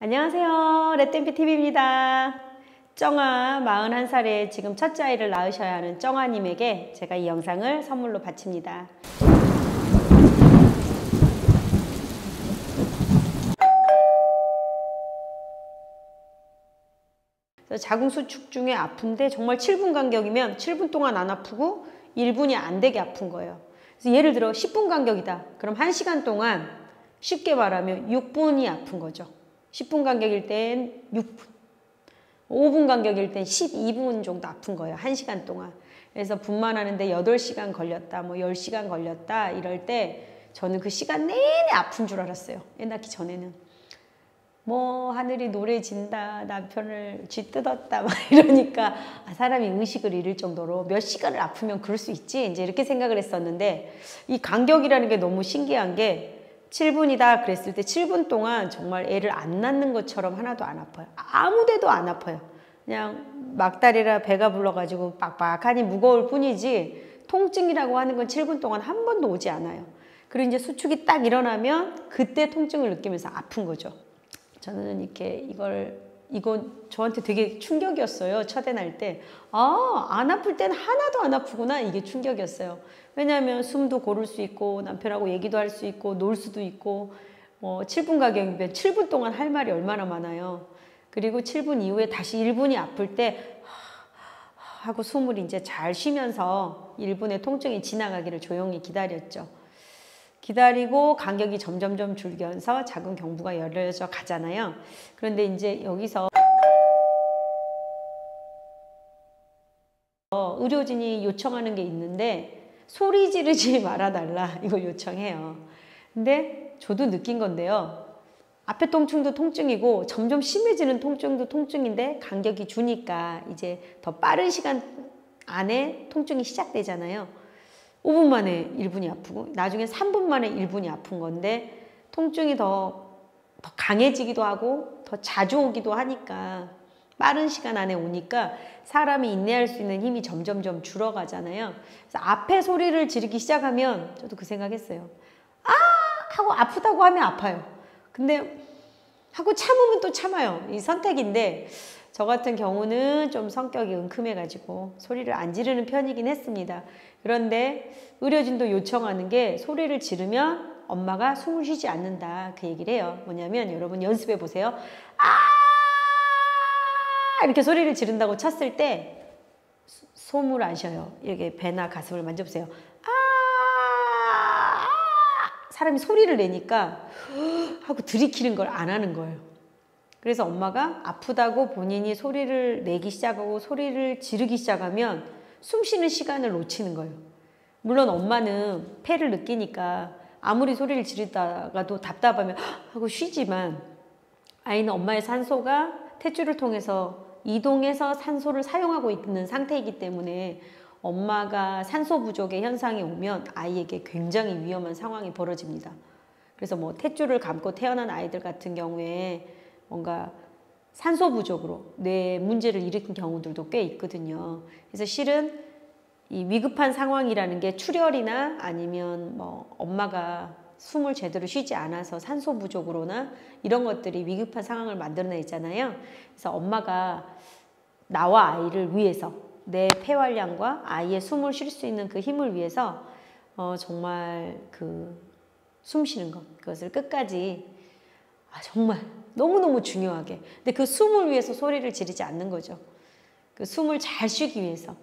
안녕하세요. 레땡피TV입니다. 쩡아 41살에 지금 첫째 아이를 낳으셔야 하는 쩡아님에게 제가 이 영상을 선물로 바칩니다. 자궁수축 중에 아픈데 정말 7분 간격이면 7분 동안 안 아프고 1분이 안 되게 아픈 거예요. 그래서 예를 들어 10분 간격이다. 그럼 1시간 동안 쉽게 말하면 6분이 아픈 거죠. 10분 간격일 땐 6분, 5분 간격일 땐 12분 정도 아픈 거예요. 1시간 동안. 그래서 분만하는데 8시간 걸렸다, 뭐 10시간 걸렸다 이럴 때 저는 그 시간 내내 아픈 줄 알았어요. 애 낳기 전에는. 뭐 하늘이 노래진다, 남편을 쥐뜯었다 막 이러니까 사람이 의식을 잃을 정도로 몇 시간을 아프면 그럴 수 있지 이제 이렇게 생각을 했었는데, 이 간격이라는 게 너무 신기한 게 7분이다 그랬을 때 7분 동안 정말 애를 안 낳는 것처럼 하나도 안 아파요. 아무 데도 안 아파요. 그냥 막다리라 배가 불러가지고 빡빡하니 무거울 뿐이지 통증이라고 하는 건 7분 동안 한 번도 오지 않아요. 그리고 이제 수축이 딱 일어나면 그때 통증을 느끼면서 아픈 거죠. 저는 이렇게 이건 저한테 되게 충격이었어요. 첫애 낳을 때. 안 아플 땐 하나도 안 아프구나. 이게 충격이었어요. 왜냐하면 숨도 고를 수 있고 남편하고 얘기도 할 수 있고 놀 수도 있고 7분 간격이면 7분 동안 할 말이 얼마나 많아요. 그리고 7분 이후에 다시 1분이 아플 때 하고 숨을 이제 잘 쉬면서 1분의 통증이 지나가기를 조용히 기다렸죠. 기다리고 간격이 점점점 줄면서 자궁 경부가 열려져 가잖아요. 그런데 이제 여기서 의료진이 요청하는 게 있는데 소리 지르지 말아달라 이걸 요청해요. 근데 저도 느낀 건데요. 앞에 통증도 통증이고 점점 심해지는 통증도 통증인데 간격이 주니까 이제 더 빠른 시간 안에 통증이 시작되잖아요. 5분 만에 1분이 아프고 나중에 3분 만에 1분이 아픈 건데 통증이 더 강해지기도 하고 더 자주 오기도 하니까 빠른 시간 안에 오니까 사람이 인내할 수 있는 힘이 점점점 줄어가잖아요. 그래서 앞에 소리를 지르기 시작하면 저도 그 생각했어요. 하고 아프다고 하면 아파요. 근데 하고 참으면 또 참아요. 이 선택인데 저 같은 경우는 좀 성격이 은큼해가지고 소리를 안 지르는 편이긴 했습니다. 그런데 의료진도 요청하는 게 소리를 지르면 엄마가 숨을 쉬지 않는다 그 얘기를 해요. 뭐냐면 여러분 연습해 보세요. 이렇게 소리를 지른다고 쳤을 때 숨을 안 쉬어요. 이렇게 배나 가슴을 만져보세요. 사람이 소리를 내니까 하고 들이키는 걸 안 하는 거예요. 그래서 엄마가 아프다고 본인이 소리를 내기 시작하고 소리를 지르기 시작하면 숨 쉬는 시간을 놓치는 거예요. 물론 엄마는 폐를 느끼니까 아무리 소리를 지르다가도 답답하면 하고 쉬지만 아이는 엄마의 산소가 탯줄을 통해서 이동해서 산소를 사용하고 있는 상태이기 때문에 엄마가 산소 부족의 현상이 오면 아이에게 굉장히 위험한 상황이 벌어집니다. 그래서 뭐 탯줄을 감고 태어난 아이들 같은 경우에 뭔가 산소 부족으로 뇌 문제를 일으킨 경우들도 꽤 있거든요. 그래서 실은 이 위급한 상황이라는 게 출혈이나 아니면 뭐 엄마가 숨을 제대로 쉬지 않아서 산소 부족으로나 이런 것들이 위급한 상황을 만들어내잖아요. 그래서 엄마가 나와 아이를 위해서 내 폐활량과 아이의 숨을 쉴 수 있는 그 힘을 위해서 정말 그 숨 쉬는 것 그것을 끝까지 정말 너무너무 중요하게 근데 그 숨을 위해서 소리를 지르지 않는 거죠. 그 숨을 잘 쉬기 위해서.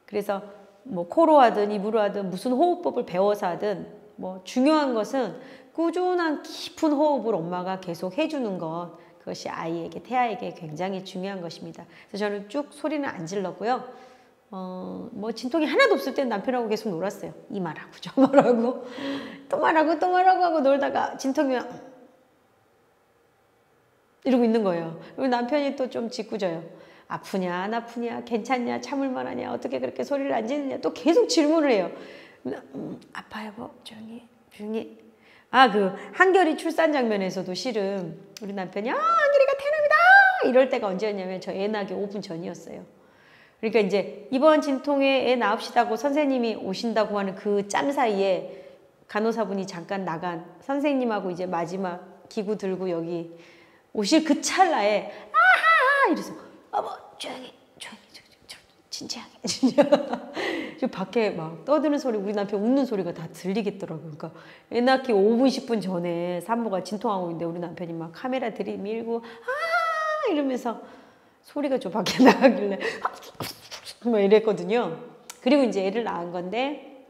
그래서 뭐 코로 하든 입으로 하든 무슨 호흡법을 배워서 하든 뭐 중요한 것은 꾸준한 깊은 호흡을 엄마가 계속 해주는 것 그것이 아이에게 태아에게 굉장히 중요한 것입니다. 그래서 저는 쭉 소리는 안 질렀고요. 뭐 진통이 하나도 없을 때는 남편하고 계속 놀았어요. 이 말하고 저 말하고 또 말하고 또 말하고 하고 놀다가 진통이면 이러고 있는 거예요. 그리고 남편이 또 좀 짓궂어요. 아프냐 안 아프냐 괜찮냐 참을 만하냐 어떻게 그렇게 소리를 안 지르냐 또 계속 질문을 해요. 아파요 뭐 조용히 그 한결이 출산 장면에서도 실은 우리 남편이 한결이가 태어납니다 이럴 때가 언제였냐면 저 애 낳기 5분 전이었어요. 그러니까 이제 이번 진통에 애 낳읍시다고 선생님이 오신다고 하는 그 짬 사이에 간호사분이 잠깐 나간 선생님하고 이제 마지막 기구 들고 여기 오실 그 찰나에 아하 이래서 어머 조용히 진지하게 밖에 막 떠드는 소리, 우리 남편 웃는 소리가 다 들리겠더라고요. 그러니까 애 낳기 5분 10분 전에 산모가 진통하고 있는데 우리 남편이 막 카메라 들이밀고 아 이러면서 소리가 좀 밖에 나가길래 막 이랬거든요. 그리고 이제 애를 낳은 건데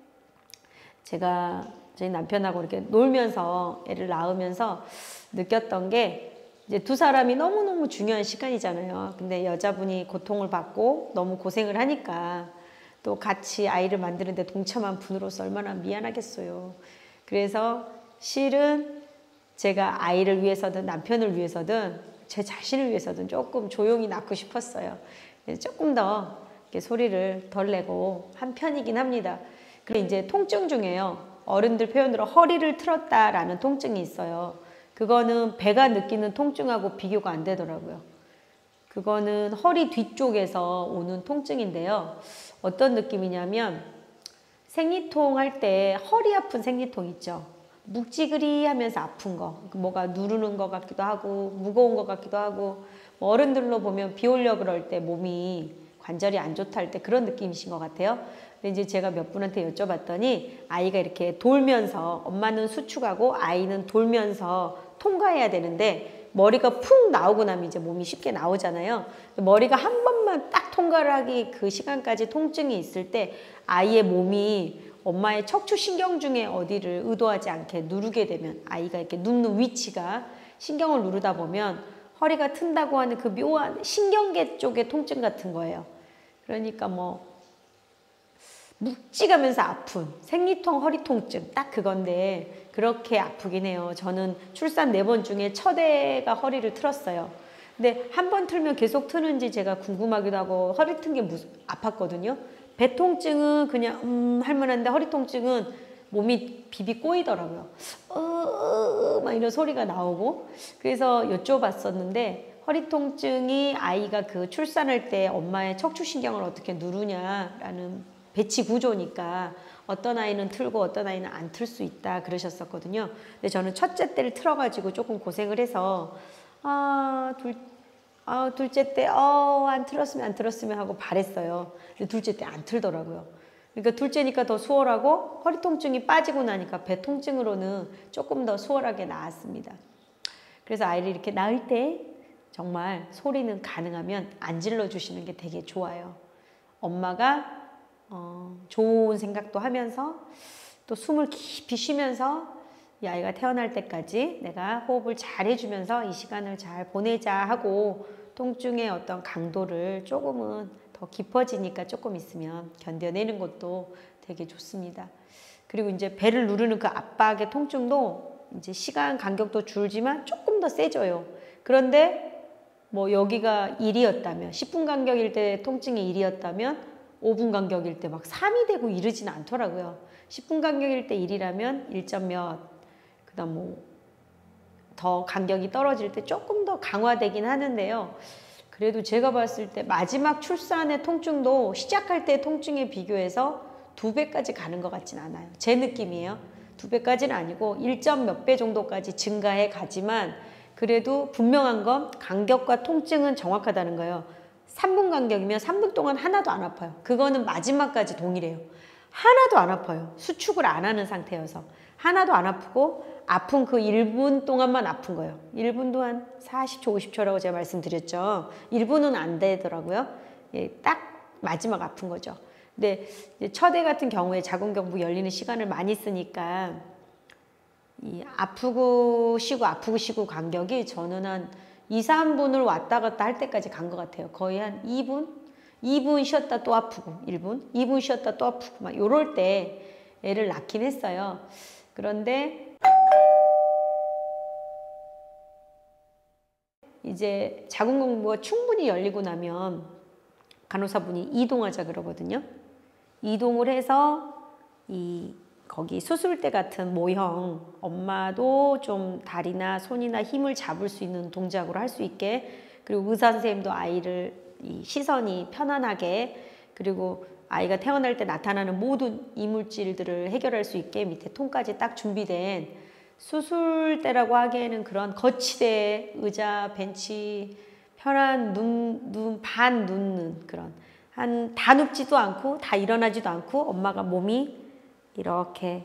제가 저희 남편하고 이렇게 놀면서 애를 낳으면서 느꼈던 게 이제 두 사람이 너무너무 중요한 시간이잖아요. 근데 여자분이 고통을 받고 너무 고생을 하니까 또 같이 아이를 만드는데 동참한 분으로서 얼마나 미안하겠어요. 그래서 실은 제가 아이를 위해서든 남편을 위해서든 제 자신을 위해서든 조금 조용히 낳고 싶었어요. 조금 더 이렇게 소리를 덜 내고 한 편이긴 합니다. 그리고 이제 통증 중에요. 어른들 표현으로 허리를 틀었다라는 통증이 있어요. 그거는 배가 느끼는 통증하고 비교가 안 되더라고요. 그거는 허리 뒤쪽에서 오는 통증인데요. 어떤 느낌이냐면 생리통 할 때 허리 아픈 생리통 있죠. 묵지그리 하면서 아픈 거. 뭐가 누르는 것 같기도 하고 무거운 것 같기도 하고 뭐 어른들로 보면 비 올려 그럴 때 몸이 관절이 안 좋다 할 때 그런 느낌이신 것 같아요. 근데 이제 제가 몇 분한테 여쭤봤더니 아이가 이렇게 돌면서 엄마는 수축하고 아이는 돌면서 통과해야 되는데 머리가 푹 나오고 나면 이제 몸이 쉽게 나오잖아요. 머리가 한 번만 딱 통과를 하기 그 시간까지 통증이 있을 때 아이의 몸이 엄마의 척추신경 중에 어디를 의도하지 않게 누르게 되면 아이가 이렇게 눕는 위치가 신경을 누르다 보면 허리가 튼다고 하는 그 묘한 신경계 쪽의 통증 같은 거예요. 그러니까 뭐 묵직하면서 아픈 생리통 허리 통증 딱 그건데 그렇게 아프긴 해요. 저는 출산 4번 중에 첫 애가 허리를 틀었어요. 근데 한 번 틀면 계속 트는지 제가 궁금하기도 하고 허리 튼 게 아팠거든요. 배 통증은 그냥 할만한데 허리 통증은 몸이 비비 꼬이더라고요. 막 이런 소리가 나오고 그래서 여쭤봤었는데 허리 통증이 아이가 그 출산할 때 엄마의 척추신경을 어떻게 누르냐라는 배치 구조니까 어떤 아이는 틀고 어떤 아이는 안 틀 수 있다 그러셨었거든요. 근데 저는 첫째 때를 틀어가지고 조금 고생을 해서 둘째 때 안 틀었으면 하고 바랬어요. 근데 둘째 때 안 틀더라고요. 그러니까 둘째니까 더 수월하고 허리 통증이 빠지고 나니까 배 통증으로는 조금 더 수월하게 나았습니다. 그래서 아이를 이렇게 낳을 때 정말 소리는 가능하면 안 질러주시는 게 되게 좋아요. 엄마가 좋은 생각도 하면서 또 숨을 깊이 쉬면서 이 아이가 태어날 때까지 내가 호흡을 잘 해주면서 이 시간을 잘 보내자 하고 통증의 어떤 강도를 조금은 더 깊어지니까 조금 있으면 견뎌내는 것도 되게 좋습니다. 그리고 이제 배를 누르는 그 압박의 통증도 이제 시간 간격도 줄지만 조금 더 세져요. 그런데 뭐 여기가 1이었다면 10분 간격일 때 통증이 1이었다면 5분 간격일 때 막 3이 되고 이러지는 않더라고요. 10분 간격일 때 1이라면 1점 몇, 그 다음 뭐 더 간격이 떨어질 때 조금 더 강화되긴 하는데요. 그래도 제가 봤을 때 마지막 출산의 통증도 시작할 때 통증에 비교해서 2배까지 가는 것 같진 않아요. 제 느낌이에요. 2배까지는 아니고 1점 몇 배 정도까지 증가해 가지만 그래도 분명한 건 간격과 통증은 정확하다는 거예요. 3분 간격이면 3분 동안 하나도 안 아파요. 그거는 마지막까지 동일해요. 하나도 안 아파요. 수축을 안 하는 상태여서. 하나도 안 아프고 아픈 그 1분 동안만 아픈 거예요. 1분도 한 40초, 50초라고 제가 말씀드렸죠. 1분은 안 되더라고요. 예, 딱 마지막 아픈 거죠. 근데 첫 애 같은 경우에 자궁경부 열리는 시간을 많이 쓰니까 이 아프고 쉬고 간격이 저는 한 2, 3분을 왔다 갔다 할 때까지 간 것 같아요. 거의 한 2분 쉬었다 또 아프고 2분 쉬었다 또 아프고 막 요럴 때 애를 낳긴 했어요. 그런데 이제 자궁경부가 충분히 열리고 나면 간호사분이 이동하자 그러거든요. 이동을 해서 거기 수술대 같은 모형, 엄마도 좀 다리나 손이나 힘을 잡을 수 있는 동작으로 할 수 있게, 그리고 의사 선생님도 아이를 시선이 편안하게, 그리고 아이가 태어날 때 나타나는 모든 이물질들을 해결할 수 있게 밑에 통까지 딱 준비된 수술대라고 하기에는 그런 거치대, 의자, 벤치, 편한 반 눕는 그런 다 눕지도 않고 다 일어나지도 않고 엄마가 몸이 이렇게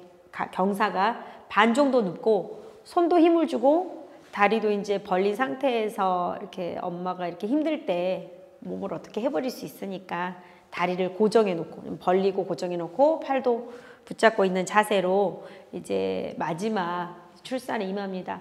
경사가 반 정도 눕고 손도 힘을 주고 다리도 이제 벌린 상태에서 이렇게 엄마가 이렇게 힘들 때 몸을 어떻게 해버릴 수 있으니까 다리를 고정해 놓고 벌리고 고정해 놓고 팔도 붙잡고 있는 자세로 이제 마지막 출산에 임합니다.